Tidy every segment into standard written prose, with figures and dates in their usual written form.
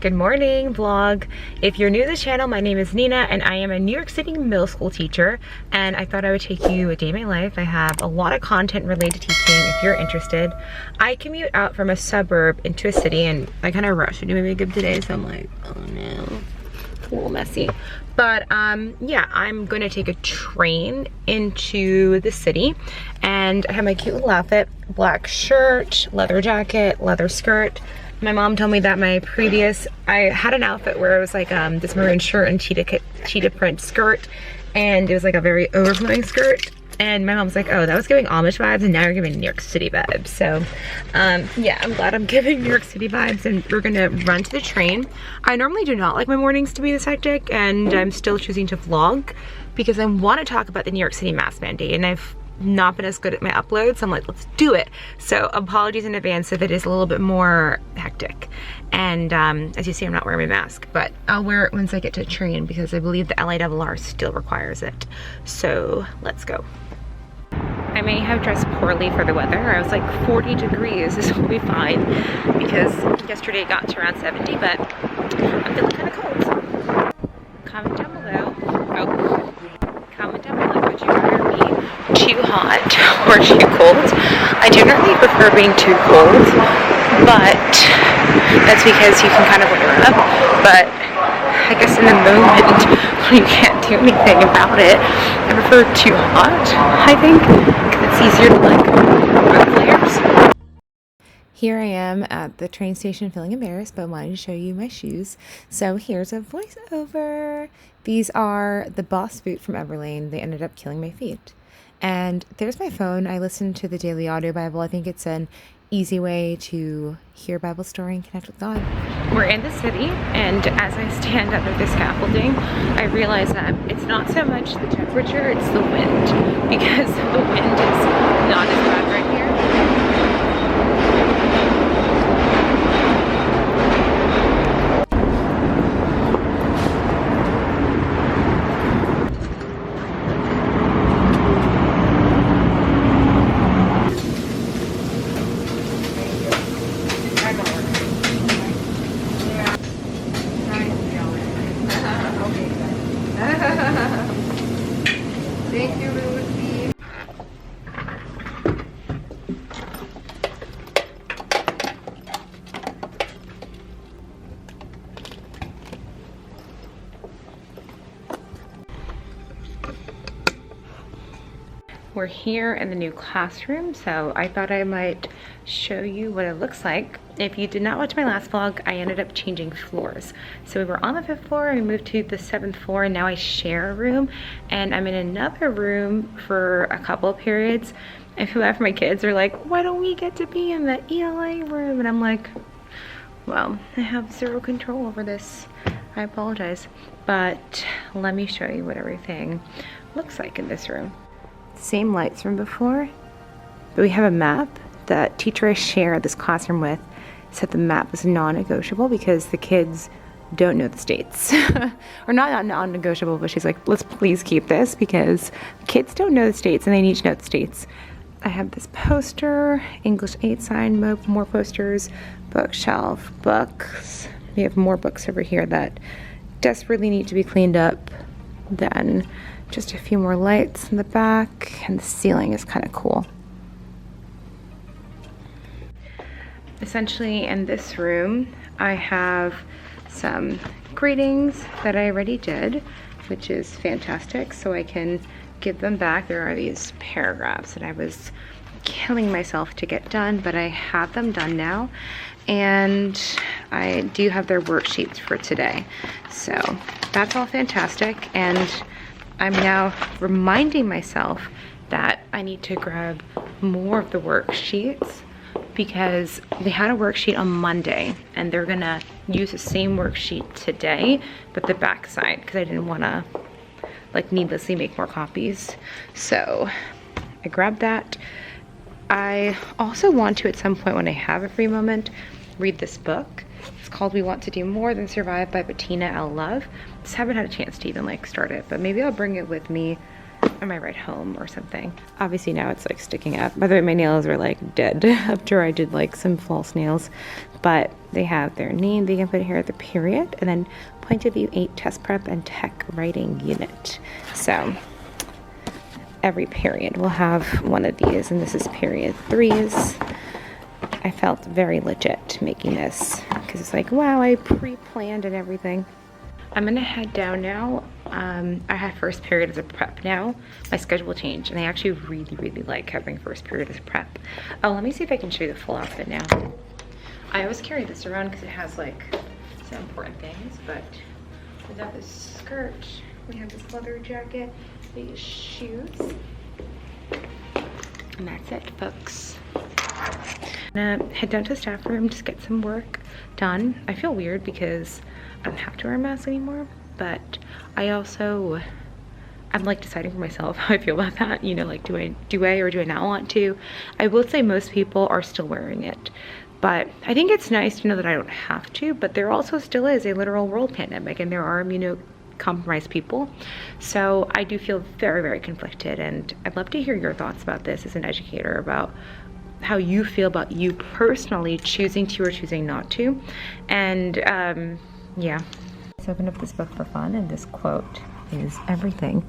Good morning vlog. If you're new to the channel, my name is Nina and I am a New York City middle school teacher, and I thought I would take you a day in my life. I have a lot of content related to teaching if you're interested. I commute out from a suburb into a city and I kind of rushed to do my makeup today, so I'm like, oh no, a little messy. But yeah, I'm gonna take a train into the city and I have my cute little outfit, black shirt, leather jacket, leather skirt. My mom told me that I had an outfit where it was like this maroon shirt and cheetah print skirt, and it was like a very overflowing skirt. And my mom's like, oh, that was giving Amish vibes and now you're giving New York City vibes. So yeah, I'm glad I'm giving New York City vibes, and we're gonna run to the train. I normally do not like my mornings to be this hectic, and I'm still choosing to vlog because I want to talk about the New York City mask mandate, and I've not been as good at my uploads, so I'm like, let's do it. So apologies in advance if it is a little bit more hectic. And as you see, I'm not wearing my mask, but I'll wear it once I get to the train because I believe the LIRR still requires it. So let's go. I may have dressed poorly for the weather. I was like 40 degrees, this will be fine because yesterday it got to around 70, but I'm feeling kind of cold. Comment down below. Comment down below, would you rather be too hot or too cold? I generally prefer being too cold, but that's because you can kind of layer up. But I guess in the moment when you can't do anything about it, I prefer too hot, I think, because it's easier to like remove layers. Here I am at the train station feeling embarrassed, but wanted to show you my shoes. So here's a voiceover. These are the Boss boot from Everlane. They ended up killing my feet. And there's my phone. I listen to the Daily Audio Bible. I think it's an easy way to hear Bible story and connect with God. We're in the city, and as I stand under the scaffolding, I realize that it's not so much the temperature, it's the wind, because the wind is not as bad right here. Thank you, Lucy. We're here in the new classroom, so I thought I might show you what it looks like. If you did not watch my last vlog, I ended up changing floors. So we were on the 5th floor and we moved to the 7th floor, and now I share a room, and I'm in another room for a couple of periods. And whoever my kids are like, why don't we get to be in the ELA room? And I'm like, well, I have zero control over this. I apologize. But let me show you what everything looks like in this room. Same lights from before, but we have a map. The teacher I share this classroom with said the map is non-negotiable because the kids don't know the states. Or not non-negotiable, but she's like, let's please keep this because kids don't know the states and they need to know the states. I have this poster, English 8 sign, more posters, bookshelf, books. We have more books over here that desperately need to be cleaned up. Then just a few more lights in the back, and the ceiling is kind of cool. Essentially in this room, I have some greetings that I already did, which is fantastic, so I can give them back. There are these paragraphs that I was killing myself to get done, but I have them done now, and I do have their worksheets for today. So that's all fantastic, and I'm now reminding myself that I need to grab more of the worksheets because they had a worksheet on Monday and they're gonna use the same worksheet today, but the back side, because I didn't want to like needlessly make more copies. So I grabbed that. I also want to, at some point when I have a free moment, read this book. It's called We Want to Do More Than Survive by Bettina L. Love. Just haven't had a chance to even like start it, but maybe I'll bring it with me on my ride home or something. Obviously now it's like sticking up. By the way, my nails are like dead after I did like some false nails, but they have their name. They can put here at the period, and then point of view 8 test prep and tech writing unit. So every period will have one of these, and this is period 3s. I felt very legit making this because it's like, wow, I pre-planned and everything. I'm gonna head down now. I have first period as a prep now. My schedule changed, and I actually really like having first period as a prep. Oh, let me see if I can show you the full outfit now. I always carry this around because it has like some important things, but we got this skirt, we have this leather jacket, these shoes, and that's it, folks. I'm gonna head down to the staff room, just get some work done. I feel weird because I don't have to wear a mask anymore, but I'm like deciding for myself how I feel about that. You know, like do I or do I not want to? I will say most people are still wearing it, but I think it's nice to know that I don't have to, but there also still is a literal world pandemic, and there are immunocompromised people. So I do feel very conflicted, and I'd love to hear your thoughts about this as an educator, about how you feel about you personally choosing to or choosing not to. And yeah. So I opened up this book for fun, and this quote is everything.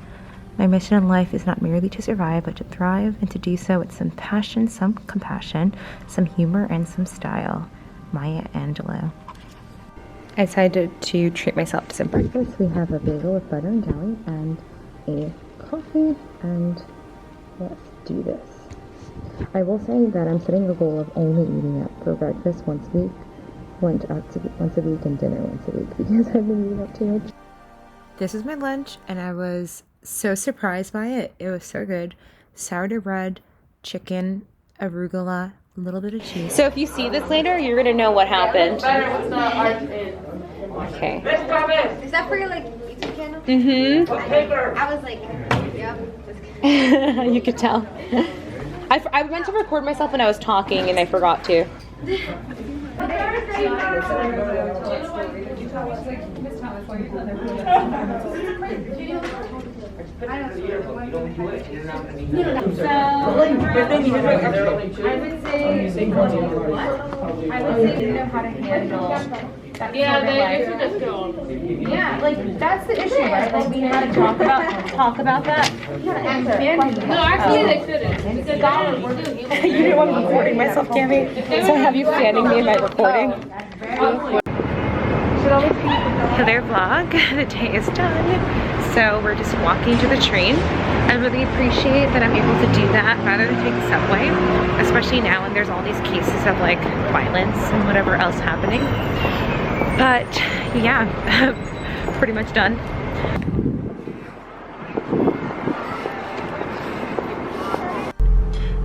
My mission in life is not merely to survive, but to thrive, and to do so with some passion, some compassion, some humor, and some style. Maya Angelou. I decided to treat myself to some breakfast. We have a bagel with butter and jelly and a coffee, and let's do this. I will say that I'm setting a goal of only eating that for breakfast once a week, lunch once a week, and dinner once a week, because I've been eating up too much. This is my lunch, and I was so surprised by it. It was so good. Sourdough bread, chicken, arugula, a little bit of cheese. So if you see this later, you're gonna know what happened. Okay. Is that for your like YouTube channel? Mm-hmm. I was like, yep. You could tell. I meant to record myself when I was talking, and I forgot to. Yeah, they should just go on. Yeah, like that's the issue, right? Like we had to talk about that. No, actually they shouldn't. Because God was working. You didn't want me recording myself, Cammy, so I have you fanning me in my recording. Hello there, vlog. The day is done, so we're just walking to the train. I really appreciate that I'm able to do that rather than take the subway, especially now when there's all these cases of like violence and whatever else happening. But yeah, pretty much done.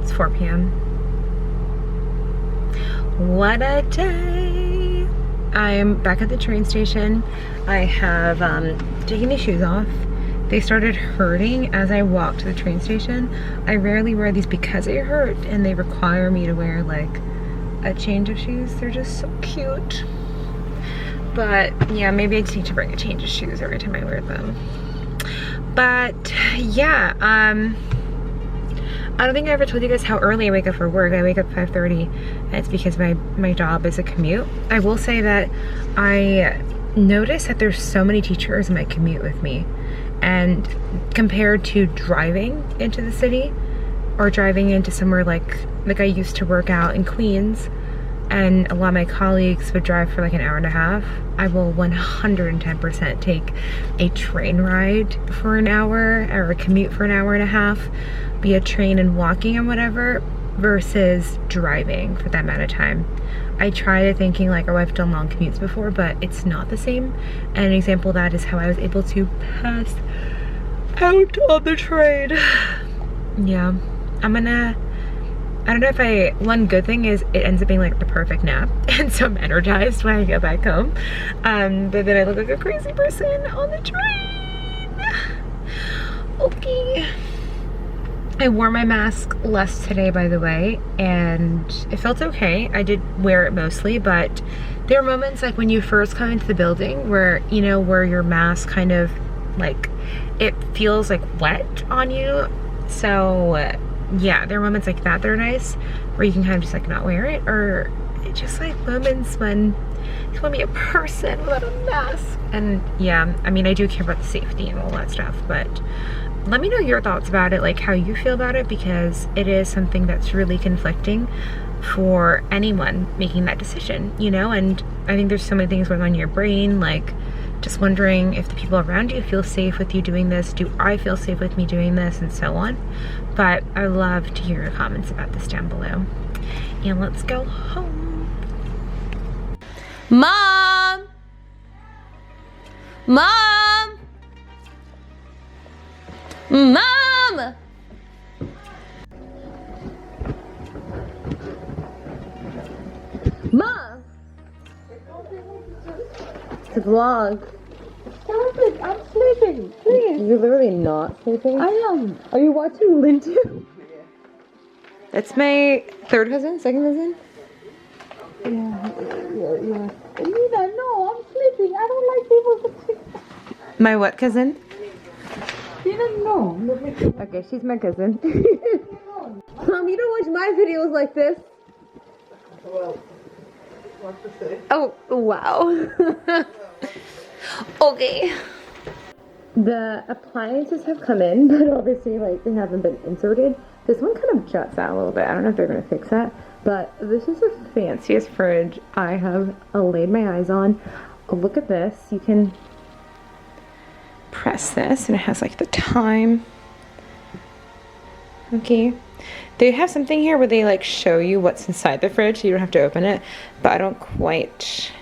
It's 4 p.m. What a day! I'm back at the train station. I have taken these shoes off. They started hurting as I walked to the train station. I rarely wear these because they hurt, and they require me to wear like a change of shoes. They're just so cute. But yeah, maybe I just need to bring a change of shoes every time I wear them. But yeah, I don't think I ever told you guys how early I wake up for work. I wake up 5:30, and it's because my job is a commute. I will say that I notice that there's so many teachers in my commute with me, and compared to driving into the city or driving into somewhere like I used to work out in Queens, and a lot of my colleagues would drive for like an hour and a half, I will 110% take a train ride for an hour or a commute for an hour and a half, be it train and walking and whatever, versus driving for that amount of time. I tried thinking like, oh, I've done long commutes before, but it's not the same. And an example of that is how I was able to pass out on the train. Yeah, I don't know if one good thing is it ends up being like the perfect nap, and so I'm energized when I get back home. But then I look like a crazy person on the train. Okay. I wore my mask less today, by the way, and it felt okay. I did wear it mostly, but there are moments like when you first come into the building where, you know, where your mask kind of Like, it feels like wet on you. So yeah, there are moments like that that are nice, where you can kind of just like not wear it, or just like moments when you want to be a person without a mask. And yeah, I mean, I do care about the safety and all that stuff, but let me know your thoughts about it, like how you feel about it, because it is something that's really conflicting for anyone making that decision, you know? And I think there's so many things going on in your brain, like just wondering if the people around you feel safe with you doing this, do I feel safe with me doing this, and so on. But I love to hear your comments about this down below. And let's go home. Mom! Mom! Mom! Mom! It's a vlog. Stop it, I'm sleeping, please. You're literally not sleeping? I am. Are you watching Lintu? Yeah. That's my third cousin, second cousin? Yeah. Nina, no, I'm sleeping. I don't like people to sleep. My what cousin? Nina, no. Okay, she's my cousin. Mom, you don't watch my videos like this. Well, what to say? Oh, wow. Okay. The appliances have come in, but obviously, like, they haven't been inserted. This one kind of juts out a little bit. I don't know if they're going to fix that, but this is the fanciest fridge I have laid my eyes on. Oh, look at this. You can press this, and it has, like, the time. Okay. They have something here where they, like, show you what's inside the fridge, so you don't have to open it, but I don't quite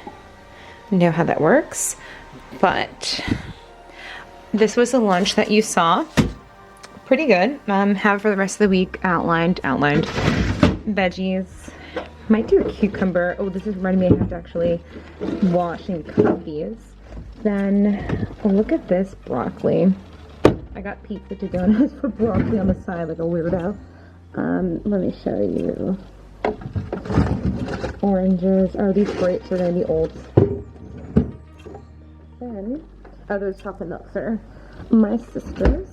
know how that works. But this was the lunch that you saw. Pretty good. Have for the rest of the week outlined. Veggies. Might do a cucumber. Oh, this is reminding me I have to actually wash and cut these. Then, oh, look at this broccoli. I got pizza to go and ask for broccoli on the side like a weirdo. Let me show you. Oranges. Oh, these grapes are gonna be old. Then, oh, those chocolate milks are my sister's.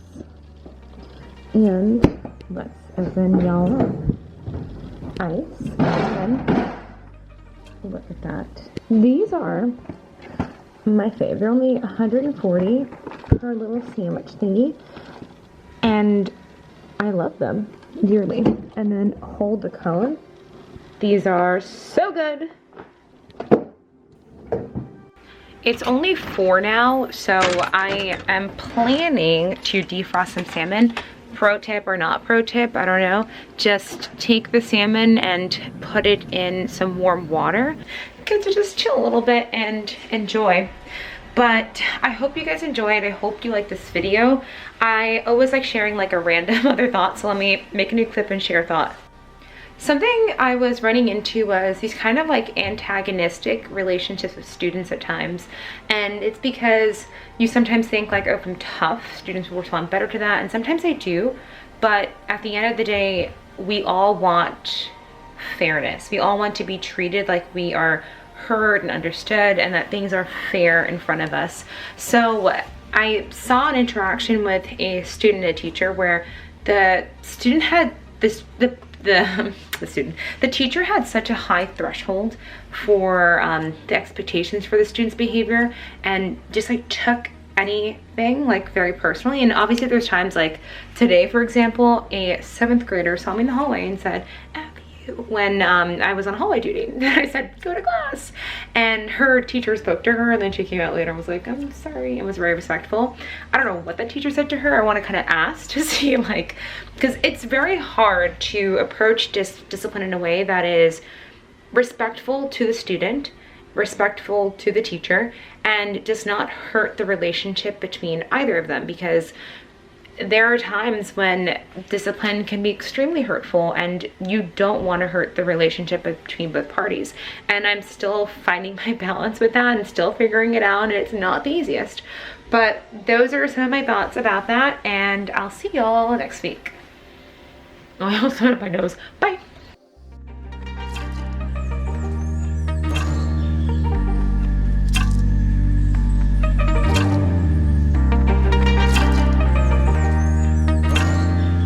And let's open y'all up. Ice. And look at that. These are my fave. They're only 140 per little sandwich thingy. And I love them dearly. And then hold the cone. These are so good. It's only 4 now, so I am planning to defrost some salmon. Pro tip or not pro tip, I don't know. Just take the salmon and put it in some warm water. Get to just chill a little bit and enjoy. But I hope you guys enjoyed. I hope you like this video. I always like sharing like a random other thought, so let me make a new clip and share a thought. Something I was running into was these kind of like antagonistic relationships with students at times. And it's because you sometimes think like, oh, if I'm tough, students will respond better to that. And sometimes they do. But at the end of the day, we all want fairness. We all want to be treated like we are heard and understood and that things are fair in front of us. So I saw an interaction with a student and a teacher where the student had this, the teacher had such a high threshold for the expectations for the student's behavior, and just like took anything like very personally. And obviously there's times like today, for example, a 7th grader saw me in the hallway and said, F you, when I was on hallway duty. And I said, go to class. And her teacher spoke to her, and then she came out later and was like, I'm sorry, and was very respectful. I don't know what that teacher said to her. I want to kind of ask to see, like, because it's very hard to approach discipline in a way that is respectful to the student, respectful to the teacher, and does not hurt the relationship between either of them, because there are times when discipline can be extremely hurtful and you don't want to hurt the relationship between both parties. And I'm still finding my balance with that and still figuring it out, and it's not the easiest. But those are some of my thoughts about that, and I'll see y'all next week. Oh, I almost went up my nose. Bye.